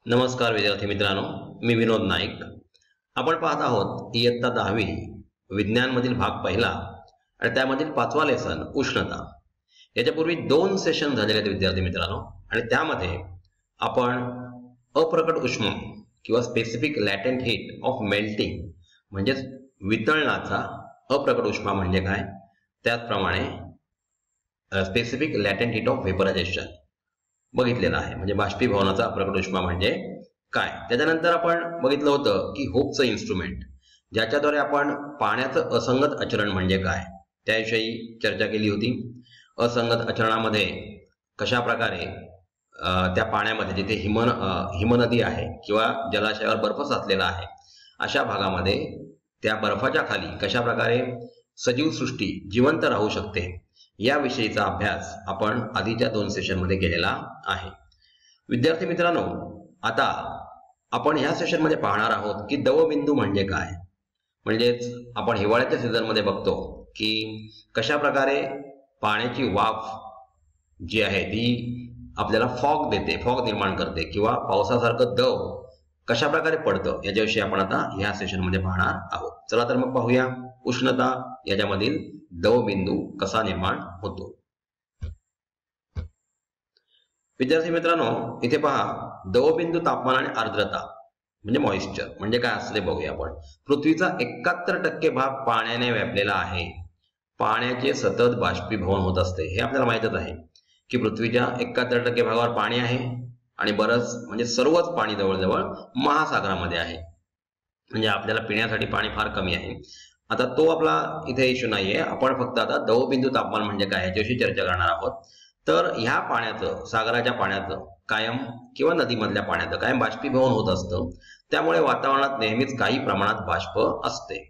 नमस्कार विद्यार्थी मित्रांनो, मी विनोद नाईक. आपण पाहत आहोत इयत्ता 10वी विज्ञानमधील भाग पहिला आणि त्यामधील 5वा लेसन उष्णता. याच्यापूर्वी 2 सेशन झालेले आहेत विद्यार्थी मित्रांनो, आणि त्यामध्ये आपण अप्रकट उष्मा किंवा स्पेसिफिक लॅटेंट हीट ऑफ मेल्टिंग म्हणजे वितळणाचा अप्रकट उष्मा म्हणजे काय, त्याचप्रमाणे स्पेसिफिक लॅटेंट हीट ऑफ व्हेपरायझेशन बघितलेला आहे. म्हणजे बाष्पीभवनाचा अप्रकट उष्मा म्हणजे काय. त्याच्यानंतर आपण बघितलं होतं की हुकचं इन्स्ट्रुमेंट, ज्याच्याद्वारे आपण पाण्याचं असंगत आचरण म्हणजे काय त्याविषयी चर्चा केली होती. असंगत आचरणामध्ये कशा प्रकारे त्या पाण्यामध्ये जिथे हिमनदी आहे किंवा जलाशयावर बर्फ साचलेला आहे अशा भागामध्ये त्या बर्फाच्या खाली कशा प्रकारे सजीव सृष्टी जिवंत राहू शकते याविषयीचा अभ्यास आपण आधीच्या 2 सेशनमध्ये केलेला आहे. विद्यार्थी मित्रांनो, आता आपण ह्या सेशनमध्ये पाहणार आहोत की दवबिंदू म्हणजे काय. म्हणजेच आपण हिवाळ्याच्या सीझनमध्ये बघतो की कशा प्रकारे पाण्याची वाफ जी आहे ती आपल्याला फॉग देते, फॉग निर्माण करते किंवा पावसासारखं दव कशा प्रकारे पडतं याच्याविषयी आपण आता ह्या सेशनमध्ये पाहणार आहोत. चला तर मग पाहूया उष्णता याच्यामधील दवबिंदू कसा निर्माण होतो. विद्यार्थी मित्रांनो, इथे पहा दवबिंदू तापमान आणि आर्द्रता म्हणजे मॉइश्चर म्हणजे काय असते बघूया आपण. पृथ्वीचा 71% भाग पाण्याने व्यापलेला आहे. पाण्याचे सतत बाष्पीभवन होत असते हे आपल्याला माहितच आहे की पृथ्वीच्या 71% भागावर पाणी आहे आणि बरंच म्हणजे सर्वच पाणी जवळजवळ महासागरामध्ये आहे. म्हणजे आपल्याला पिण्यासाठी पाणी फार कमी आहे. आता तो आपला इथे इश्यू नाहीये. आपण फक्त आता दवबिंदू तापमान म्हणजे काय याच्याविषयी चर्चा करणार आहोत. तर ह्या पाण्याचं, सागराच्या पाण्याचं कायम किंवा नदीमधल्या पाण्याचं कायम बाष्पीभवन होत असतं. त्यामुळे वातावरणात नेहमीच काही प्रमाणात बाष्प असते.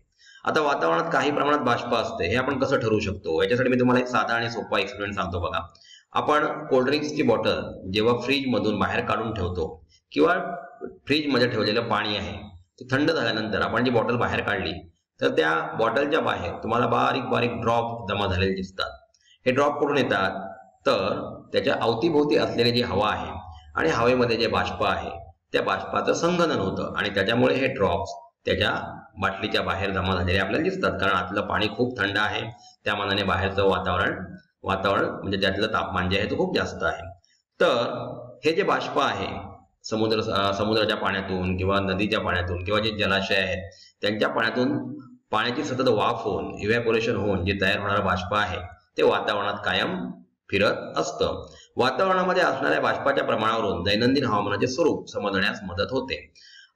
आता वातावरणात काही प्रमाणात बाष्प असते हे आपण कसं ठरवू शकतो याच्यासाठी मी तुम्हाला एक साधा आणि सोपा एक्सपेरिमेंट सांगतो. बघा, आपण कोल्ड्रिंक्सची बॉटल जेव्हा फ्रीज मधून बाहेर काढून ठेवतो किंवा फ्रीज मध्ये ठेवलेलं पाणी आहे ते थंड झाल्यानंतर आपण जी बॉटल बाहेर काढली तर त्या बॉटलच्या बाहेर तुम्हाला बारीक बारीक ड्रॉप जमा झालेले दिसतात. हे ड्रॉप कुठून येतात तर त्याच्या अवतीभोवती असलेली जी हवा आहे आणि हवेमध्ये जे बाष्प आहे त्या बाष्पाचं संघनन होतं आणि त्याच्यामुळे हे ड्रॉप्स त्याच्या बाटलीच्या बाहेर जमा झालेले आपल्याला दिसतात. कारण आतलं पाणी खूप थंड आहे, त्या मानाने बाहेरचं वातावरण म्हणजे त्यातलं तापमान जे आहे ते खूप जास्त आहे. तर हे जे बाष्प आहे समुद्राच्या पाण्यातून किंवा नदीच्या पाण्यातून किंवा जे जलाशय आहेत त्यांच्या पाण्यातून पाण्याची सतत वाफ होऊन इव्हॅपोरेशन होऊन जे तयार होणारा बाष्प आहे ते वातावरणात कायम फिरत असतं. वातावरणामध्ये असणाऱ्या बाष्पाच्या प्रमाणावरून दैनंदिन हवामानाचे स्वरूप समजण्यास मदत होते.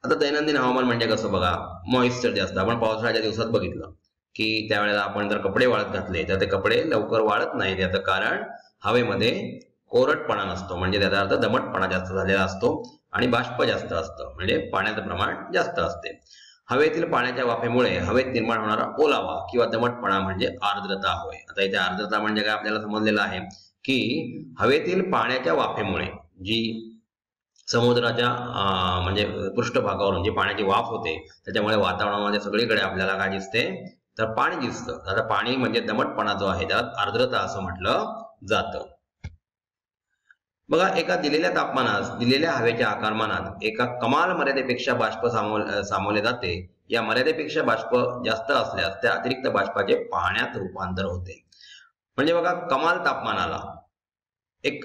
आता दैनंदिन हवामान म्हणजे कसं बघा, मॉइश्चर जास्त. आपण पावसाळ्याच्या दिवसात बघितलं की त्यावेळेला आपण जर कपडे वाळत घातले तर ते कपडे लवकर वाळत नाहीत. याचं कारण हवेमध्ये कोरडपणा नसतो, म्हणजे त्याचा अर्थ दमटपणा जास्त झालेला असतो आणि बाष्प जास्त असतं, म्हणजे पाण्याचं प्रमाण जास्त असते. हवेतील पाण्याच्या वाफेमुळे हवेत निर्माण होणारा ओलावा किंवा दमटपणा म्हणजे आर्द्रता होय. आता इथे आर्द्रता म्हणजे काय आपल्याला समजलेलं आहे की हवेतील पाण्याच्या वाफेमुळे जी समुद्राच्या म्हणजे पृष्ठभागावरून जी पाण्याची वाफ होते त्याच्यामुळे वातावरणामध्ये सगळीकडे आपल्याला काय दिसते तर पाणी दिसतं. आता पाणी म्हणजे दमटपणा जो आहे त्याला आर्द्रता असं म्हटलं जातं. बघा, एका दिलेल्या तापमानात दिलेल्या हवेच्या आकारमानात एका कमाल मर्यादेपेक्षा बाष्प सामावले जाते. या मर्यादेपेक्षा बाष्प जास्त असल्यास त्या अतिरिक्त बाष्पाचे पाण्यात रूपांतर होते. म्हणजे बघा, कमाल तापमानाला एक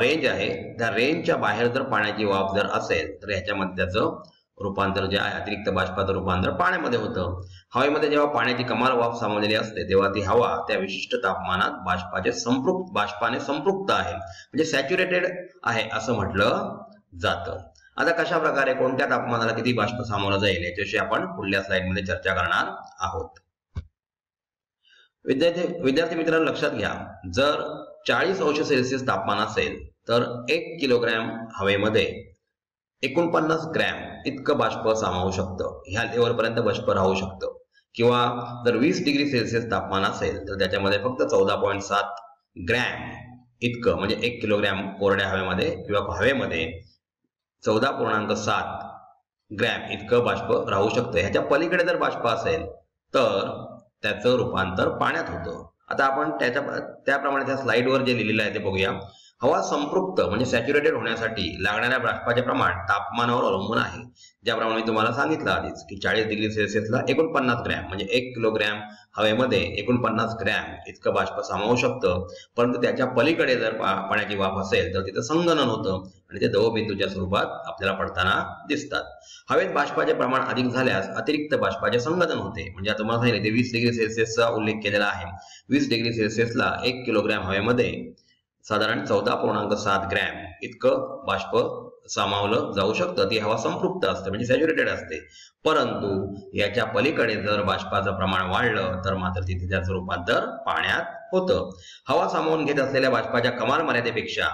रेंज आहे, त्या रेंजच्या बाहेर जर पाण्याची वाफ जर असेल तर ह्याच्यामध्ये त्याचं रूपांतर जे आहे अतिरिक्त बाष्पाचं रूपांतर पाण्यामध्ये होतं. हवेमध्ये जेव्हा पाण्याची कमाल वाफ सामावलेली असते तेव्हा ती हवा त्या विशिष्ट तापमानात बाष्पाने संपृक्त आहे, म्हणजे सॅच्युरेटेड आहे असं म्हटलं जातं. आता कशा प्रकारे कोणत्या तापमानाला किती बाष्प सामावलं जाईल याच्याविषयी आपण पुढल्या स्लाइडमध्ये चर्चा करणार आहोत. विद्यार्थी मित्रांनो, लक्षात घ्या, जर 40°C तापमान असेल तर 1 किलोग्रॅम हवेमध्ये 49 ग्रॅम इतकं बाष्प सामावू शकतं. ह्या लेवलपर्यंत बाष्प राहू शकतं. किंवा जर 20°C तापमान असेल तर त्याच्यामध्ये फक्त 14.7 ग्रॅम इतकं, म्हणजे 1 किलोग्रॅम कोरड्या हवेमध्ये किंवा हवेमध्ये 14.7 ग्रॅम इतकं बाष्प राहू शकतं. ह्याच्या पलीकडे जर बाष्प असेल तर त्याचं रूपांतर पाण्यात होतं. आता आपण त्याप्रमाणे त्या स्लाइडवर जे लिहिलेलं आहे ते बघूया. हवा संपृक्त म्हणजे सॅच्युरेटेड होण्यासाठी लागणाऱ्या बाष्पाचे प्रमाण तापमानावर अवलंबून आहे. ज्याप्रमाणे मी तुम्हाला सांगितलं आधीच की 40 डिग्री सेल्सिअसला 49 ग्रॅम म्हणजे 1 किलोग्रॅम हवेमध्ये 49 ग्रॅम इतकं बाष्प सामावू शकतं. परंतु त्याच्या पलीकडे जर पाण्याची वाफ असेल तर तिथं संगनन होतं आणि ते दवबिंदूच्या स्वरूपात आपल्याला पडताना दिसतात. हवेत बाष्पाचे प्रमाण अधिक झाल्यास अतिरिक्त बाष्पाचे संगनन होते. म्हणजे आता तुम्हाला सांगितले 20 डिग्री सेल्सिअसचा उल्लेख केलेला आहे. 20 डिग्री सेल्सिअसला 1 किलोग्रॅम हवेमध्ये साधारण 14.7 ग्रॅम इतकं बाष्प सामावलं जाऊ शकतं. ती हवा संपृक्त असते म्हणजे सॅच्युरेटेड असते. परंतु याच्या पलीकडे जर बाष्पाचं प्रमाण वाढलं तर मात्र तिथे त्याचं रूपांतर पाण्यात होतं. हवा सामावून घेत असलेल्या बाष्पाच्या कमाल मर्यादेपेक्षा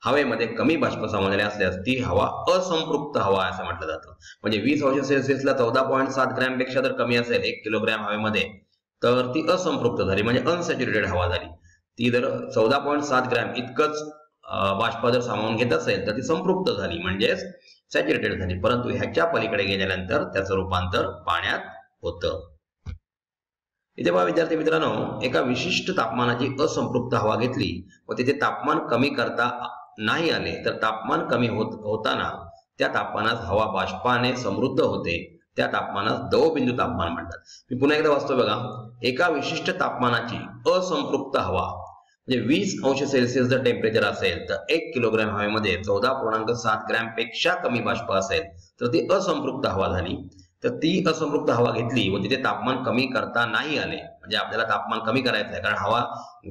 हवेमध्ये कमी बाष्प सामावलेले असल्यास ती हवा असंपृक्त हवा असं म्हटलं जातं. म्हणजे 20 अंश सेल्सिअसला 14.7 ग्रॅम पेक्षा जर कमी असेल 1 किलोग्रॅम हवेमध्ये तर ती असंपृक्त झाली म्हणजे अनसॅच्युरेटेड हवा झाली. ती जर 14.7 ग्रॅम इतकंच बाष्प जर सामावून घेत असेल तर ती संपृक्त झाली म्हणजेच सॅच्युरेटेड झाली. परंतु ह्याच्या पलीकडे गेल्यानंतर त्याचं रूपांतर पाण्यात होतं. इथे पहा विद्यार्थी मित्रांनो, एका विशिष्ट तापमानाची असंपृक्त हवा घेतली व तिथे तापमान कमी करता नाही आले तर तापमान कमी होताना त्या तापमानात हवा बाष्पाने समृद्ध होते. त्या तापमानास दवबिंदू तापमान म्हणतात. मी पुन्हा एकदा वाचतो बघा. एका विशिष्ट तापमानाची असंपृक्त हवा म्हणजे 20 अंश सेल्सिअस जर टेम्परेचर असेल तर 1 किलोग्रॅम हवेमध्ये 14.7 ग्रॅम पेक्षा कमी बाष्प असेल तर ती असंपृक्त हवा झाली. तर ती असंपृक्त हवा घेतली व तिथे तापमान कमी करता नाही आले म्हणजे आपल्याला तापमान कमी करायचं आहे कारण हवा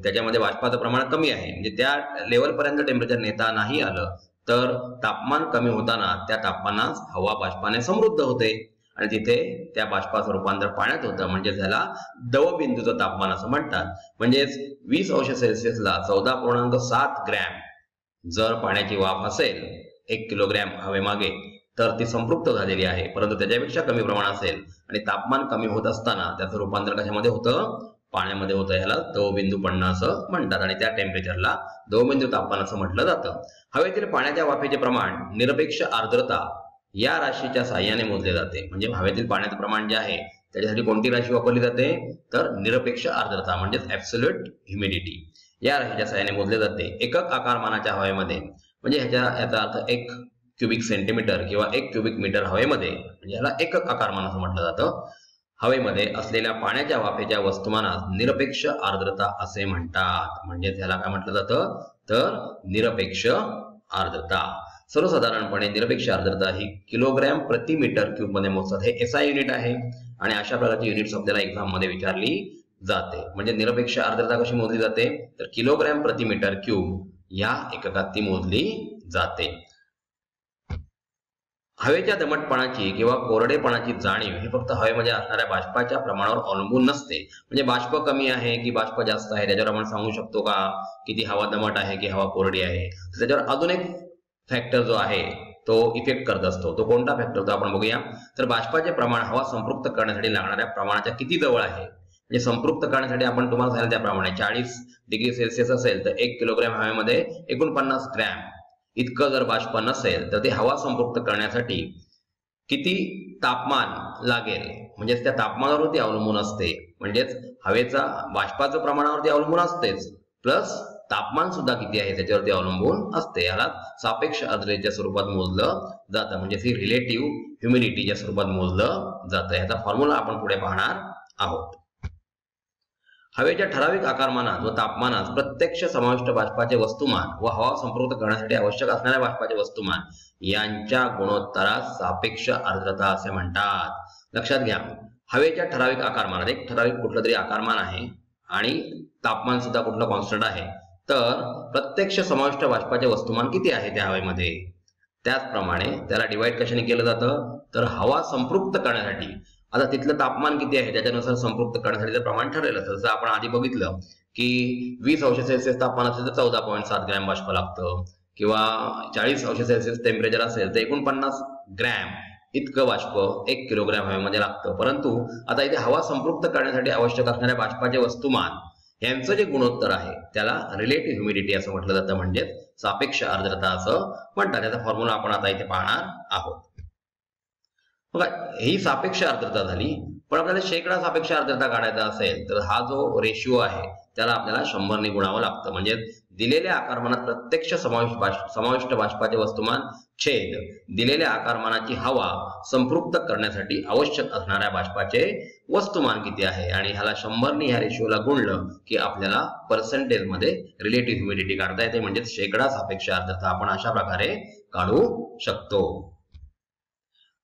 त्याच्यामध्ये बाष्पाचं प्रमाण कमी आहे म्हणजे त्या लेवलपर्यंत टेम्परेचर नेता नाही आलं तर तापमान कमी होताना त्या तापमानात हवा बाष्पाने समृद्ध होते आणि तिथे त्या बाष्पाचं रूपांतर पाण्यात होतं म्हणजे त्याला दवबिंदूचं तापमान असं म्हणतात. म्हणजेच 20 अंश सेल्सिअसला 14.7 ग्रॅम जर पाण्याची वाफ असेल 1 किलोग्रॅम हवेमागे तर ती संपृक्त झालेली आहे. परंतु त्याच्यापेक्षा कमी प्रमाण असेल आणि तापमान कमी होत असताना त्याचं रूपांतर कशामध्ये होतं? पाण्यामध्ये होतं. ह्याला दवबिंदू पडणं असं म्हणतात आणि त्या टेम्परेचरला दवबिंदू तापमान असं म्हटलं जातं. हवेतील पाण्याच्या वाफेचे प्रमाण निरपेक्ष आर्द्रता या राशीच्या साहाय्याने मोजले जाते. म्हणजे हवेतील पाण्याचं प्रमाण जे आहे त्याच्यासाठी कोणती राशी वापरली जाते तर निरपेक्ष आर्द्रता म्हणजेच ऍब्सोल्यूट ह्युमिडिटी या राशीच्या साहाय्याने मोजले जाते. एकक आकारमानाच्या हवेमध्ये म्हणजे याचा अर्थ 1 क्युबिक सेंटीमीटर किंवा 1 क्युबिक मीटर हवेमध्ये म्हणजे याला एकक आकारमान असं म्हटलं जातं. हवेमध्ये असलेल्या पाण्याच्या वाफेच्या वस्तुमानास निरपेक्ष आर्द्रता असे म्हणतात. म्हणजे त्याला काय म्हटलं जातं तर निरपेक्ष आर्द्रता. सर्वसाधारणपणे निरपेक्ष आर्द्रता ही किलोग्रॅम प्रति मीटर क्यूब मध्ये मोजतात. हे एसआय युनिट आहे आणि अशा प्रकारची युनिट्स आपल्याला एक्झाम मध्ये विचारली जाते. म्हणजे निरपेक्ष आर्द्रता कशी मोजली जाते तर किलोग्रॅम प्रति मीटर क्यूब या एककात ती मोजली जाते. हवेच्या दमटपणाची किंवा कोरडेपणाची जाणीव ही फक्त हवेमध्ये असणाऱ्या बाष्पाच्या प्रमाणावर अवलंबून नसते. म्हणजे बाष्प कमी आहे की बाष्प जास्त आहे त्याच्यावर आपण सांगू शकतो का की ती हवा दमट आहे की हवा कोरडी आहे. त्याच्यावर अजून एक फॅक्टर जो आहे तो इफेक्ट करत असतो. तो कोणता फॅक्टर तो आपण बघूया. तर बाष्पाचे प्रमाण हवा संपृक्त करण्यासाठी लागणाऱ्या प्रमाणाच्या किती जवळ आहे. म्हणजे संपृक्त करण्यासाठी आपण तुम्हाला सांगितलं त्याप्रमाणे 40 डिग्री सेल्सिअस असेल तर 1 किलोग्रॅम हवेमध्ये 49 ग्रॅम इतकं जर बाष्प नसेल तर ते हवा संपृक्त करण्यासाठी किती तापमान लागेल म्हणजेच त्या तापमानावरती अवलंबून असते. म्हणजेच हवेचा बाष्पाचं प्रमाणावरती अवलंबून असतेच प्लस तापमान सुद्धा किती आहे त्याच्यावरती अवलंबून असते. याला सापेक्ष आर्द्रतेच्या स्वरूपात मोजलं जातं. म्हणजे ही रिलेटिव्ह ह्युमिडिटीच्या स्वरूपात मोजलं जातं. याचा फॉर्म्युला आपण पुढे पाहणार आहोत. हवेच्या ठराविक आकारमानात व तापमानात प्रत्यक्ष समाविष्ट बाष्पाचे वस्तुमान व हवा संपृक्त करण्यासाठी आवश्यक असणाऱ्या बाष्पाचे वस्तुमान यांच्या गुणोत्तरास सापेक्ष आर्द्रता असे म्हणतात. लक्षात घ्या, हवेच्या ठराविक आकारमानात एक ठराविक कुठलं तरी आकारमान आहे आणि तापमान सुद्धा कुठलं कॉन्स्टंट आहे. तर प्रत्यक्ष समाविष्ट बाष्पाचे वस्तुमान किती आहे त्या हवेमध्ये त्याचप्रमाणे त्याला डिवाइड कशाने केलं जातं तर हवा संपृक्त करण्यासाठी आता तिथलं तापमान किती आहे त्याच्यानुसार संपृक्त करण्यासाठी प्रमाण ठरलेलं असतं. जसं आपण आधी बघितलं की 20 अंश सेल्सिअस तापमान असेल तर 14.7 ग्रॅम बाष्प लागतं किंवा 40 अंश सेल्सिअस टेम्परेचर असेल तर 49 ग्रॅम इतकं बाष्प 1 किलोग्रॅम हवेमध्ये लागतं. परंतु आता इथे हवा संपृक्त करण्यासाठी आवश्यक असणाऱ्या बाष्पाचे वस्तुमान यांचं जे गुणोत्तर आहे त्याला रिलेटिव्ह ह्युमिडिटी असं म्हटलं जातं. म्हणजे सापेक्ष आर्द्रता असं म्हणतात. त्याचा फॉर्म्युला आपण आता इथे पाहणार आहोत. बघा, ही सापेक्ष आर्द्रता झाली. पण आपल्याला शेकडा सापेक्ष आर्द्रता काढायचा असेल तर हा जो रेशिओ आहे त्याला आपल्याला 100 ने गुणावं लागतं. म्हणजे दिलेल्या आकारमानात प्रत्यक्ष समाविष्ट बाष्पाचे वस्तुमान छेद दिलेल्या आकारमानाची हवा संपृक्त करण्यासाठी आवश्यक असणाऱ्या बाष्पाचे वस्तुमान किती आहे, आणि ह्याला 100 ने ह्या रेशिओला गुणलं की आपल्याला पर्सेंटेज मध्ये रिलेटिव्ह ह्युमिडिटी काढता येते. म्हणजे शेकडा सापेक्ष आर्द्रता आपण अशा प्रकारे काढू शकतो.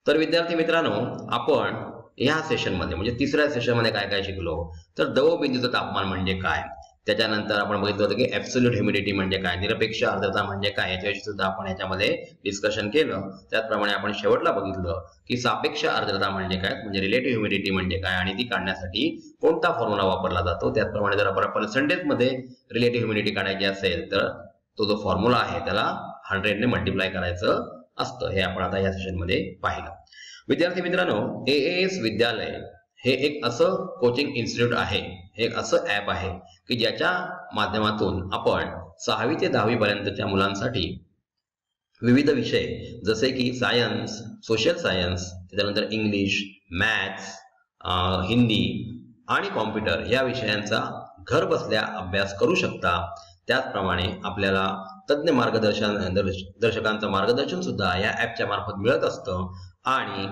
तर विद्यार्थी मित्रांनो, आपण या सेशन मध्ये म्हणजे तिसऱ्या सेशन मध्ये काय काय शिकलो, तर दवबिंदूचं तापमान म्हणजे काय, त्याच्यानंतर आपण बघितलं होतं की ऍब्सोल्यूट ह्युमिडिटी म्हणजे काय, निरपेक्ष आर्द्रता म्हणजे काय, याच्याविषयी सुद्धा आपण याच्यामध्ये डिस्कशन केलं. त्याचप्रमाणे आपण शेवटला बघितलं की सापेक्ष आर्द्रता म्हणजे काय, म्हणजे रिलेटिव्ह ह्युमिडिटी म्हणजे काय, आणि ती काढण्यासाठी कोणता फॉर्म्युला वापरला जातो. त्याचप्रमाणे जर आपण पर्सेंटेज मध्ये रिलेटिव्ह ह्युमिडिटी काढायची असेल तर तो जो फॉर्म्युला आहे त्याला 100 ने मल्टिप्लाय करायचं असतं. हे आपण आता या सेशन मध्ये पाहिलं. विद्यार्थी मित्रांनो, AAS विद्यालय हे एक असं कोचिंग इन्स्टिट्यूट आहे, हे एक असं ऍप आहे की ज्याच्या माध्यमातून आपण 6वी ते 10वी पर्यंतच्या मुलांसाठी विविध विषय जसे की सायन्स, सोशल सायन्स, त्याच्यानंतर इंग्लिश, मॅथ्स, हिंदी आणि कॉम्प्युटर या विषयांचा घर बसल्या अभ्यास करू शकता. त्याचप्रमाणे आपल्याला तज्ञ मार्गदर्शकांचं मार्गदर्शन सुद्धा या ऍपच्या मार्फत मिळत असतं, आणि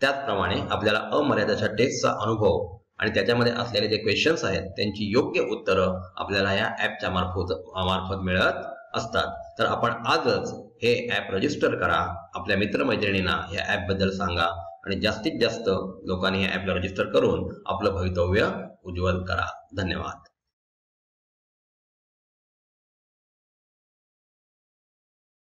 त्याचप्रमाणे आपल्याला अमर्यादित टेस्टचा अनुभव आणि त्याच्यामध्ये असलेले जे क्वेश्चन्स आहेत त्यांची योग्य उत्तरं आपल्याला या ऍपच्या मार्फत मिळत असतात. तर आपण आजच हे ऍप रजिस्टर करा, आपल्या मित्रमैत्रिणींना या ऍप बद्दल सांगा आणि जास्तीत जास्त लोकांनी हे ऍपला रजिस्टर करून आपलं भवितव्य उज्ज्वल करा. धन्यवाद.